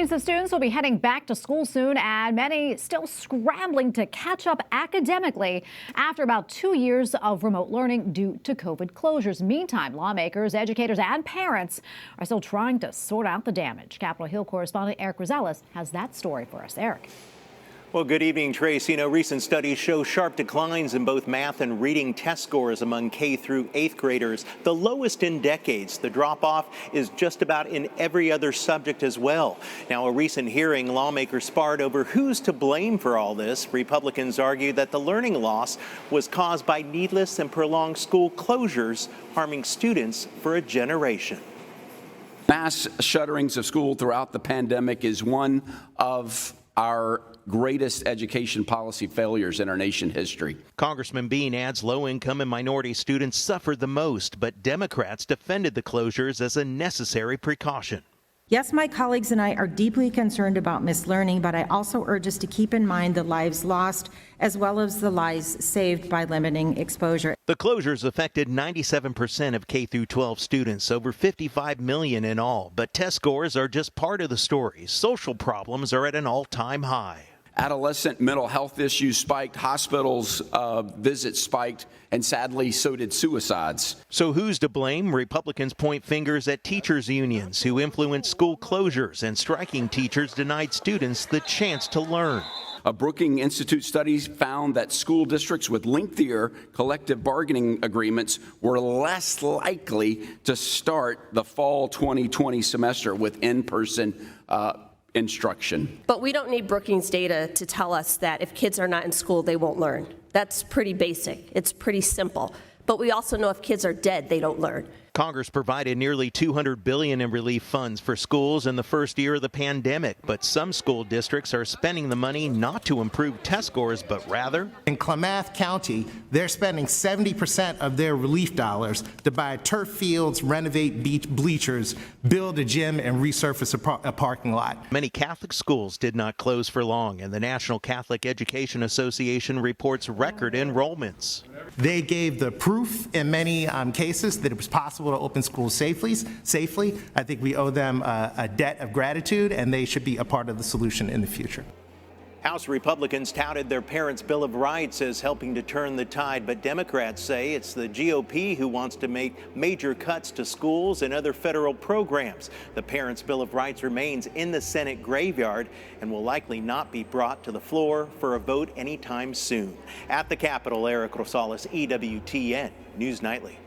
Millions of students will be heading back to school soon, and many still scrambling to catch up academically after about 2 years of remote learning due to COVID closures. Meantime, lawmakers, educators, and parents are still trying to sort out the damage. Capitol Hill correspondent Erik Rosales has that story for us. Erik. Well, good evening, Trace. You know, recent studies show sharp declines in both math and reading test scores among K through 8th graders, the lowest in decades. The drop-off is just about in every other subject as well. Now, a recent hearing, lawmakers sparred over who's to blame for all this. Republicans argue that the learning loss was caused by needless and prolonged school closures, harming students for a generation. Mass shutterings of school throughout the pandemic is one of our greatest education policy failures in our nation history. Congressman Bean adds low-income and minority students suffered the most, but Democrats defended the closures as a necessary precaution. Yes, my colleagues and I are deeply concerned about mislearning, but I also urge us to keep in mind the lives lost as well as the lives saved by limiting exposure. The closures affected 97% of K-12 students, over 55 million in all. But test scores are just part of the story. Social problems are at an all-time high. Adolescent mental health issues spiked, hospitals visits spiked, and sadly, so did suicides. So who's to blame? Republicans point fingers at teachers' unions who influenced school closures, and striking teachers denied students the chance to learn. A Brookings Institute study found that school districts with lengthier collective bargaining agreements were less likely to start the fall 2020 semester with in-person instruction. But we don't need Brookings data to tell us that if kids are not in school, they won't learn. That's pretty basic. It's pretty simple. But we also know if kids are dead, they don't learn. Congress provided nearly $200 billion in relief funds for schools in the first year of the pandemic, but some school districts are spending the money not to improve test scores, but rather. In Klamath County, they're spending 70% of their relief dollars to buy turf fields, renovate bleachers, build a gym, and resurface a parking lot. Many Catholic schools did not close for long, and the National Catholic Education Association reports record enrollments. They gave the proof in many cases that it was possible to open schools safely. I think we owe them a debt of gratitude, and they should be a part of the solution in the future. House Republicans touted their Parents' Bill of Rights as helping to turn the tide, but Democrats say it's the GOP who wants to make major cuts to schools and other federal programs. The Parents' Bill of Rights remains in the Senate graveyard and will likely not be brought to the floor for a vote anytime soon. At the Capitol, Erik Rosales, EWTN News Nightly.